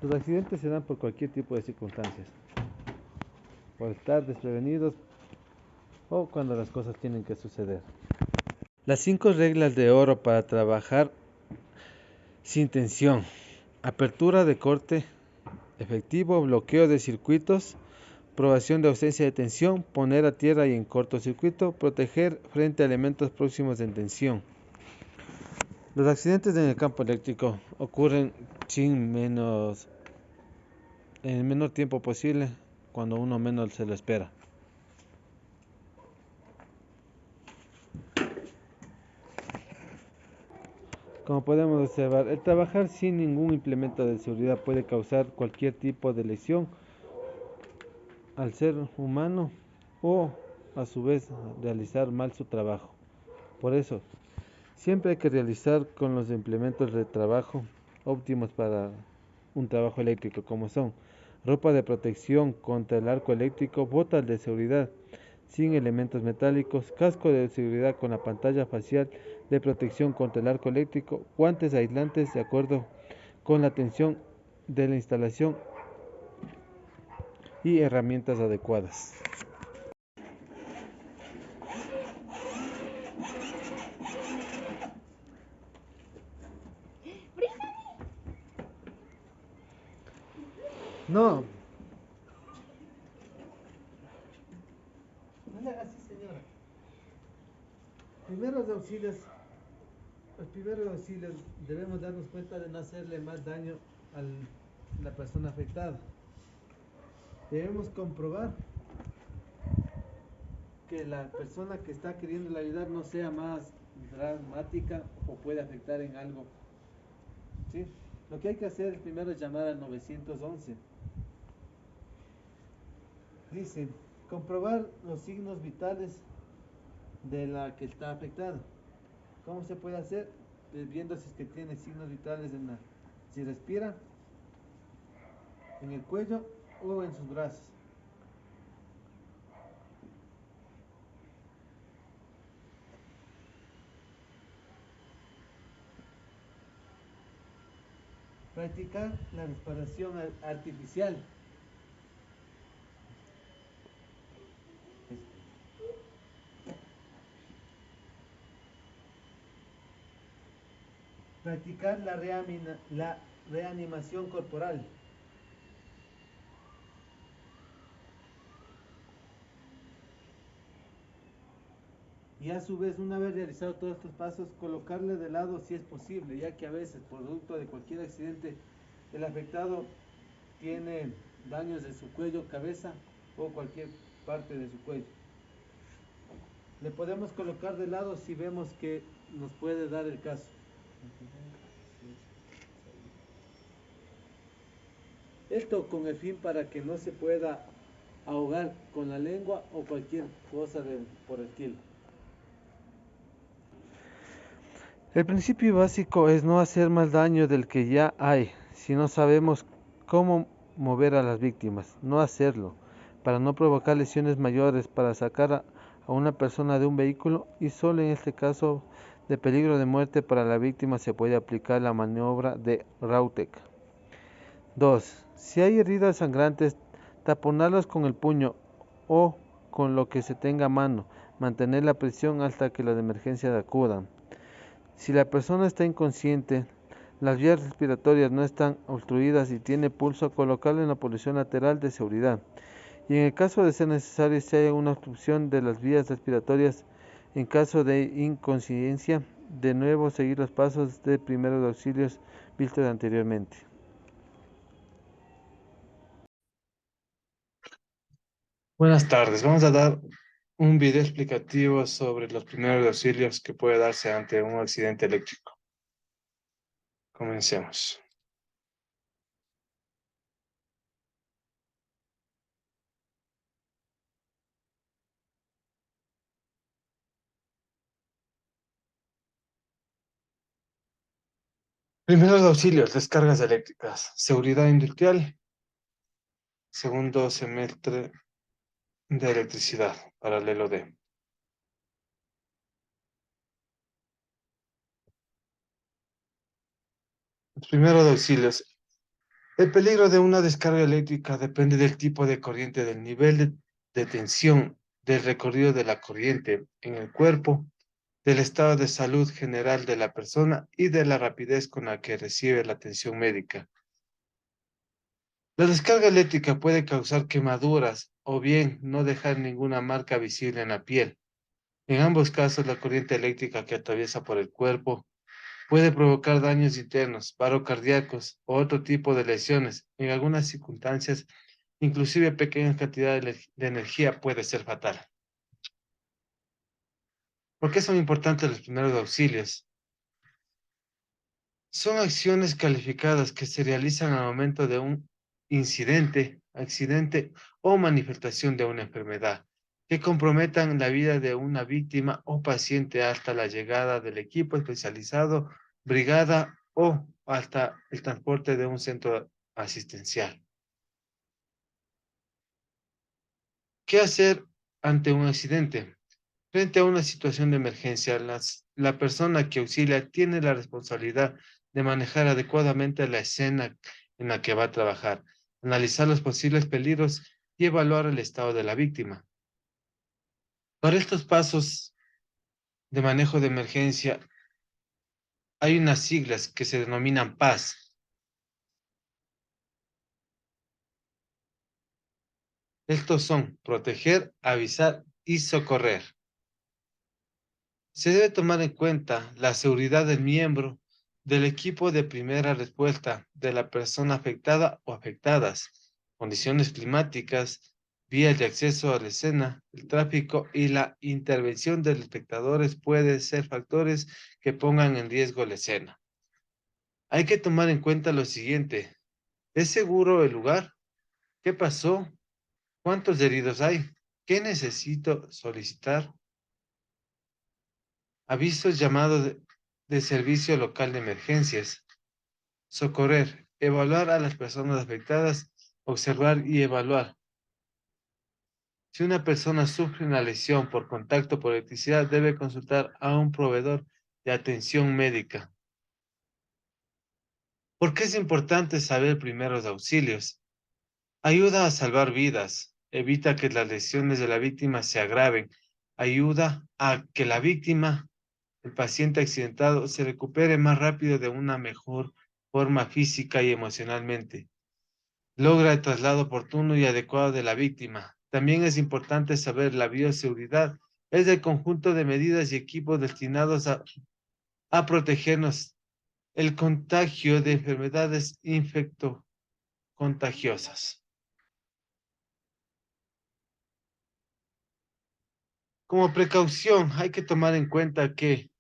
Los accidentes se dan por cualquier tipo de circunstancias, por estar desprevenidos o cuando las cosas tienen que suceder. Las 5 reglas de oro para trabajar sin tensión. Apertura de corte efectivo, bloqueo de circuitos, probación de ausencia de tensión, poner a tierra y en cortocircuito, proteger frente a elementos próximos en tensión. Los accidentes en el campo eléctrico ocurren en el menor tiempo posible, cuando uno menos se lo espera. Como podemos observar, el trabajar sin ningún implemento de seguridad puede causar cualquier tipo de lesión al ser humano o, a su vez, realizar mal su trabajo. Por eso, siempre hay que realizar con los implementos de trabajo óptimos para un trabajo eléctrico, como son ropa de protección contra el arco eléctrico, botas de seguridad sin elementos metálicos, casco de seguridad con la pantalla facial de protección contra el arco eléctrico, guantes aislantes de acuerdo con la tensión de la instalación y herramientas adecuadas. No, no le haga así, señora. Primeros auxilios, los primeros auxilios debemos darnos cuenta de no hacerle más daño a la persona afectada. Debemos comprobar que la persona que está queriendo ayudar no sea más dramática o puede afectar en algo. ¿Sí? Lo que hay que hacer es primero llamar al 911. Dice, comprobar los signos vitales de la que está afectada. ¿Cómo se puede hacer? Viendo si es que tiene signos vitales si respira, en el cuello o en sus brazos. Practicar la respiración artificial. Practicar la reanimación corporal. Y a su vez, una vez realizado todos estos pasos, colocarle de lado si es posible, ya que a veces, producto de cualquier accidente, el afectado tiene daños de su cuello, cabeza o cualquier parte de su cuello. Le podemos colocar de lado si vemos que nos puede dar el caso. Esto con el fin para que no se pueda ahogar con la lengua o cualquier cosa por el estilo. El principio básico es no hacer más daño del que ya hay. Si no sabemos cómo mover a las víctimas, no hacerlo, para no provocar lesiones mayores, para sacar a una persona de un vehículo y solo en este caso de peligro de muerte para la víctima se puede aplicar la maniobra de Rautek. 2. Si hay heridas sangrantes, taponarlas con el puño o con lo que se tenga a mano, mantener la presión hasta que las emergencias acudan. Si la persona está inconsciente, las vías respiratorias no están obstruidas y tiene pulso, colocarlo en la posición lateral de seguridad. Y en el caso de ser necesario, si hay una obstrucción de las vías respiratorias, en caso de inconsciencia, de nuevo seguir los pasos de primeros auxilios vistos anteriormente. Buenas tardes. Vamos a dar un video explicativo sobre los primeros auxilios que puede darse ante un accidente eléctrico. Comencemos. Primeros auxilios, descargas eléctricas, seguridad industrial, segundo semestre de electricidad, paralelo D. Los primeros auxilios, El peligro de una descarga eléctrica depende del tipo de corriente, del nivel de tensión, del recorrido de la corriente en el cuerpo, del estado de salud general de la persona y de la rapidez con la que recibe la atención médica. La descarga eléctrica puede causar quemaduras o bien no dejar ninguna marca visible en la piel. En ambos casos, la corriente eléctrica que atraviesa por el cuerpo puede provocar daños internos, paro cardíacos o otro tipo de lesiones. En algunas circunstancias, inclusive pequeñas cantidades de energía puede ser fatal. ¿Por qué son importantes los primeros auxilios? Son acciones calificadas que se realizan al momento de un incidente, accidente o manifestación de una enfermedad que comprometan la vida de una víctima o paciente hasta la llegada del equipo especializado, brigada o hasta el transporte de un centro asistencial. ¿Qué hacer ante un accidente? Frente a una situación de emergencia, la persona que auxilia tiene la responsabilidad de manejar adecuadamente la escena en la que va a trabajar, analizar los posibles peligros y evaluar el estado de la víctima. Para estos pasos de manejo de emergencia hay unas siglas que se denominan PAS. Estos son proteger, avisar y socorrer. Se debe tomar en cuenta la seguridad del miembro del equipo de primera respuesta, de la persona afectada o afectadas, condiciones climáticas, vías de acceso a la escena, el tráfico y la intervención de los espectadores pueden ser factores que pongan en riesgo la escena. Hay que tomar en cuenta lo siguiente: ¿es seguro el lugar? ¿Qué pasó? ¿Cuántos heridos hay? ¿Qué necesito solicitar? Avisos llamados de servicio local de emergencias. Socorrer. Evaluar a las personas afectadas. Observar y evaluar. Si una persona sufre una lesión por contacto por electricidad, debe consultar a un proveedor de atención médica. ¿Por qué es importante saber primeros auxilios? Ayuda a salvar vidas. Evita que las lesiones de la víctima se agraven. Ayuda a que la víctima, el paciente accidentado, se recupere más rápido de una mejor forma física y emocionalmente. Logra el traslado oportuno y adecuado de la víctima. También es importante saber la bioseguridad. Es el conjunto de medidas y equipos destinados a protegernos el contagio de enfermedades infectocontagiosas. Como precaución, hay que tomar en cuenta que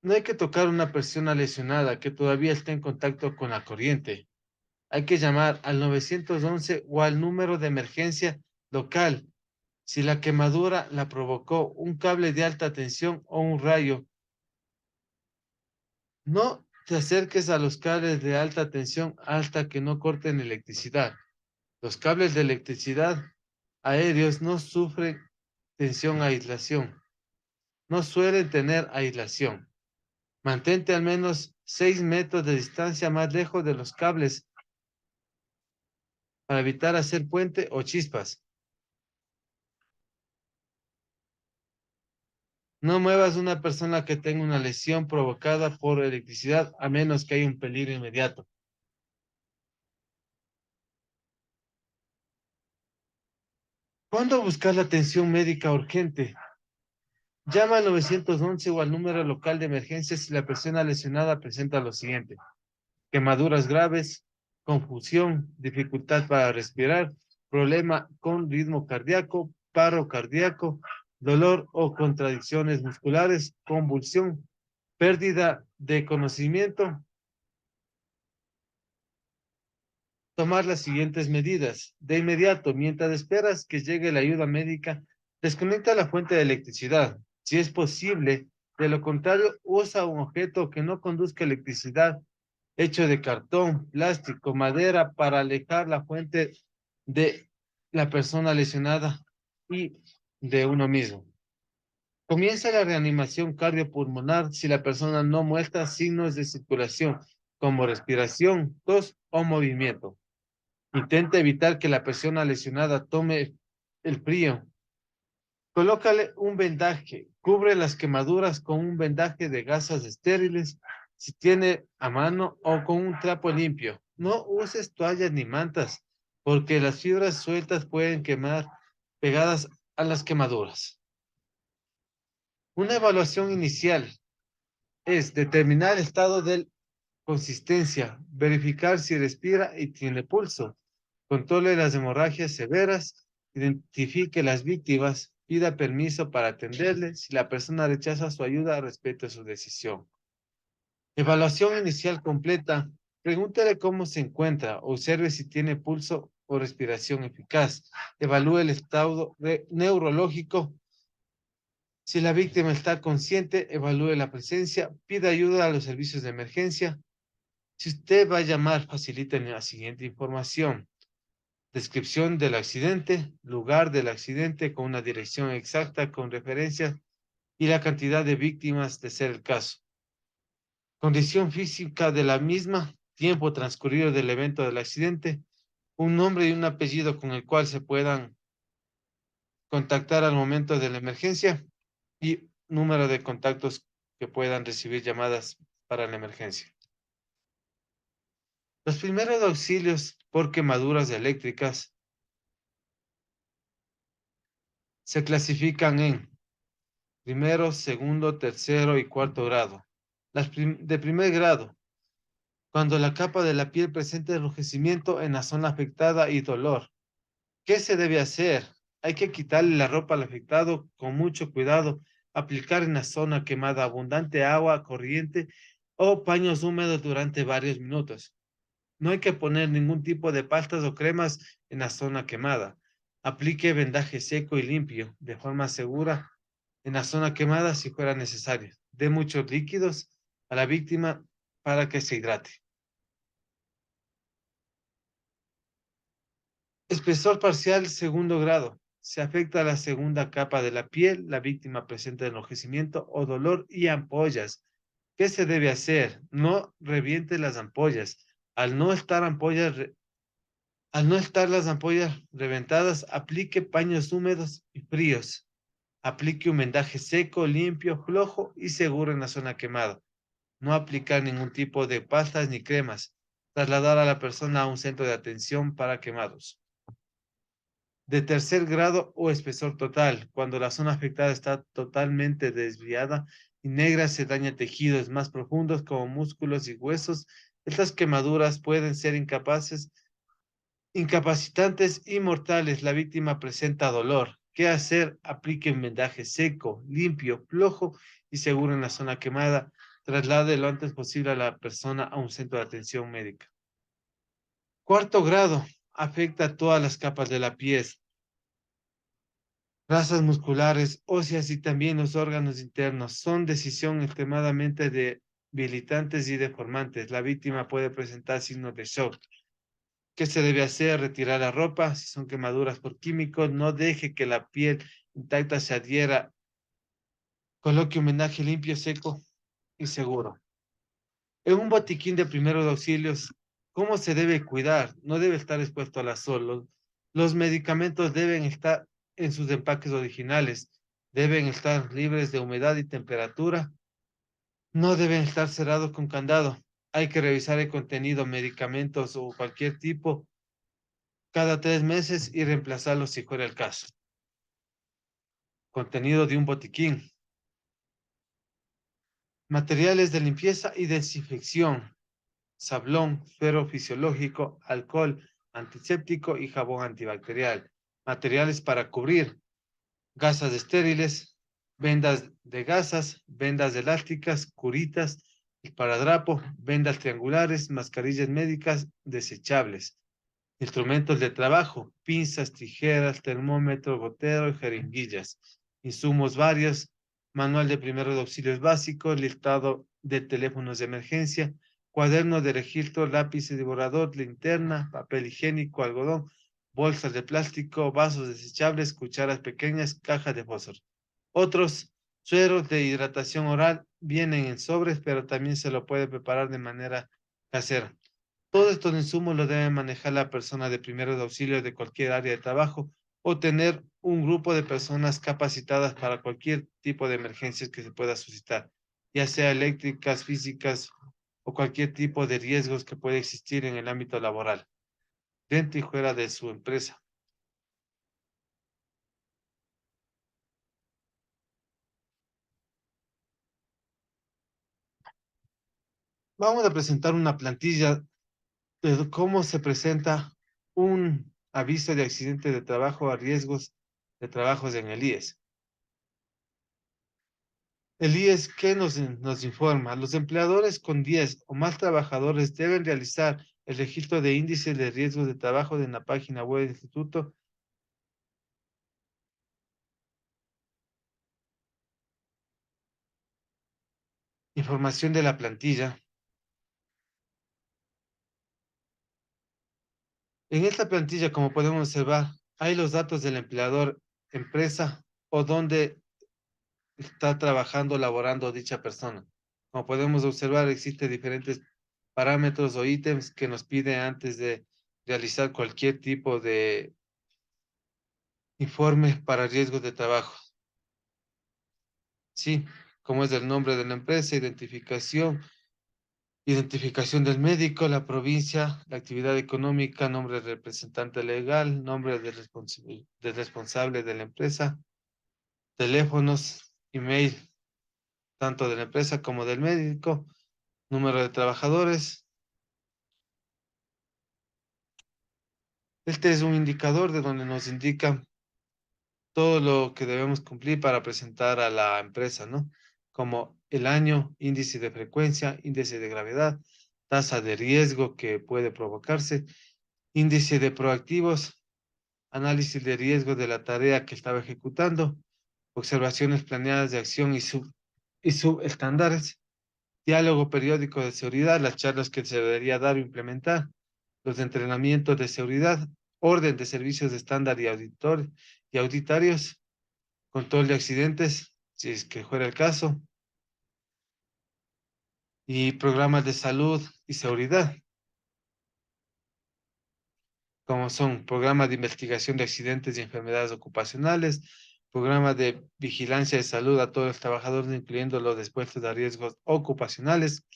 no hay que tocar a una persona lesionada que todavía está en contacto con la corriente. Hay que llamar al 911 o al número de emergencia local si la quemadura la provocó un cable de alta tensión o un rayo. No te acerques a los cables de alta tensión hasta que no corten electricidad. Los cables de electricidad aéreos no sufren tensión aislación, no suelen tener aislación. Mantente al menos 6 metros de distancia más lejos de los cables para evitar hacer puente o chispas. No muevas una persona que tenga una lesión provocada por electricidad a menos que haya un peligro inmediato. ¿Cuándo buscar la atención médica urgente? Llama al 911 o al número local de emergencia si la persona lesionada presenta lo siguiente: quemaduras graves, confusión, dificultad para respirar, problema con ritmo cardíaco, paro cardíaco, dolor o contradicciones musculares, convulsión, pérdida de conocimiento. Tomar las siguientes medidas. De inmediato, mientras esperas que llegue la ayuda médica, desconecta la fuente de electricidad, si es posible. De lo contrario, usa un objeto que no conduzca electricidad, hecho de cartón, plástico, madera, para alejar la fuente de la persona lesionada y de uno mismo. Comienza la reanimación cardiopulmonar si la persona no muestra signos de circulación. como respiración, tos o movimiento. Intenta evitar que la persona lesionada tome el frío. Colócale un vendaje, cubre las quemaduras con un vendaje de gasas estériles si tiene a mano o con un trapo limpio. No uses toallas ni mantas, porque las fibras sueltas pueden quemar pegadas a las quemaduras. Una evaluación inicial es determinar el estado de consistencia, verificar si respira y tiene pulso, controle las hemorragias severas, identifique las víctimas, pida permiso para atenderle. Si la persona rechaza su ayuda, respete su decisión. Evaluación inicial completa. Pregúntele cómo se encuentra, observe si tiene pulso o respiración eficaz. Evalúe el estado neurológico. Si la víctima está consciente, evalúe la presencia, pida ayuda a los servicios de emergencia. Si usted va a llamar, facilite la siguiente información: descripción del accidente, lugar del accidente con una dirección exacta con referencias y la cantidad de víctimas de ser el caso. Condición física de la misma, tiempo transcurrido del evento del accidente, un nombre y un apellido con el cual se puedan contactar al momento de la emergencia y número de contactos que puedan recibir llamadas para la emergencia. Los primeros auxilios por quemaduras eléctricas se clasifican en primero, segundo, tercero y cuarto grado. De primer grado, cuando la capa de la piel presenta enrojecimiento en la zona afectada y dolor. ¿Qué se debe hacer? Hay que quitarle la ropa al afectado con mucho cuidado, aplicar en la zona quemada abundante agua corriente o paños húmedos durante varios minutos. No hay que poner ningún tipo de pastas o cremas en la zona quemada. Aplique vendaje seco y limpio de forma segura en la zona quemada si fuera necesario. Dé muchos líquidos a la víctima para que se hidrate. Espesor parcial segundo grado. Se afecta la segunda capa de la piel, la víctima presenta enrojecimiento o dolor y ampollas. ¿Qué se debe hacer? No reviente las ampollas. Al no estar al no estar las ampollas reventadas, aplique paños húmedos y fríos. Aplique un vendaje seco, limpio, flojo y seguro en la zona quemada. No aplicar ningún tipo de pastas ni cremas. Trasladar a la persona a un centro de atención para quemados. De tercer grado o espesor total. Cuando la zona afectada está totalmente desviada y negra, se daña tejidos más profundos como músculos y huesos. Estas quemaduras pueden ser incapacitantes y mortales. La víctima presenta dolor. ¿Qué hacer? Aplique un vendaje seco, limpio, flojo y seguro en la zona quemada. Traslade lo antes posible a la persona a un centro de atención médica. Cuarto grado. Afecta a todas las capas de la piel, grasas musculares, óseas y también los órganos internos. Son decisión extremadamente debilitantes y deformantes. La víctima puede presentar signos de shock. ¿Qué se debe hacer? Retirar la ropa. Si son quemaduras por químicos, no deje que la piel intacta se adhiera. Coloque un vendaje limpio, seco y seguro. En un botiquín de primeros auxilios, ¿cómo se debe cuidar? No debe estar expuesto a la sol. Los medicamentos deben estar en sus empaques originales. Deben estar libres de humedad y temperatura. No deben estar cerrados con candado. Hay que revisar el contenido, medicamentos o cualquier tipo cada 3 meses y reemplazarlos si fuera el caso. Contenido de un botiquín. Materiales de limpieza y desinfección. Sablón, suero fisiológico, alcohol antiséptico y jabón antibacterial. Materiales para cubrir: gasas estériles, vendas de gasas, vendas elásticas, curitas, esparadrapo, vendas triangulares, mascarillas médicas desechables. Instrumentos de trabajo: pinzas, tijeras, termómetro, gotero y jeringuillas. Insumos varios: manual de primeros auxilios básicos, listado de teléfonos de emergencia, cuaderno de registro, lápices de borrador, linterna, papel higiénico, algodón, bolsas de plástico, vasos desechables, cucharas pequeñas, cajas de fósforo. Otros: sueros de hidratación oral, vienen en sobres, pero también se lo puede preparar de manera casera. Todos estos insumos los debe manejar la persona de primeros auxilios de cualquier área de trabajo o tener un grupo de personas capacitadas para cualquier tipo de emergencias que se pueda suscitar, ya sea eléctricas, físicas o cualquier tipo de riesgos que puede existir en el ámbito laboral, dentro y fuera de su empresa. Vamos a presentar una plantilla de cómo se presenta un aviso de accidente de trabajo a riesgos de trabajos en el IES. El IES, ¿qué nos informa? Los empleadores con 10 o más trabajadores deben realizar el registro de índices de riesgos de trabajo en la página web del instituto. Información de la plantilla. En esta plantilla, como podemos observar, hay los datos del empleador, empresa o dónde está trabajando, laborando dicha persona. Como podemos observar, existen diferentes parámetros o ítems que nos pide antes de realizar cualquier tipo de informe para riesgos de trabajo. Sí, como es el nombre de la empresa, identificación del médico, la provincia, la actividad económica, nombre del representante legal, nombre del responsable de la empresa, teléfonos, email, tanto de la empresa como del médico, número de trabajadores. Este es un indicador de donde nos indica todo lo que debemos cumplir para presentar a la empresa, ¿no? Como el año, índice de frecuencia, índice de gravedad, tasa de riesgo que puede provocarse, índice de proactivos, análisis de riesgo de la tarea que estaba ejecutando, observaciones planeadas de acción y subestándares, diálogo periódico de seguridad, las charlas que se debería dar o implementar, los entrenamientos de seguridad, orden de servicios de estándar y auditarios, control de accidentes, si es que fuera el caso, y programas de salud y seguridad, como son programas de investigación de accidentes y enfermedades ocupacionales, programas de vigilancia de salud a todos los trabajadores, incluyendo los expuestos a riesgos ocupacionales,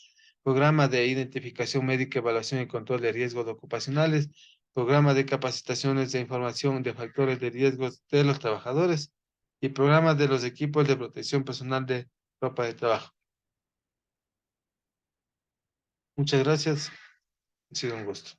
programa de identificación médica, evaluación y control de riesgos ocupacionales, programa de capacitaciones de información de factores de riesgos de los trabajadores y programas de los equipos de protección personal de ropa de trabajo. Muchas gracias. Ha sido un gusto.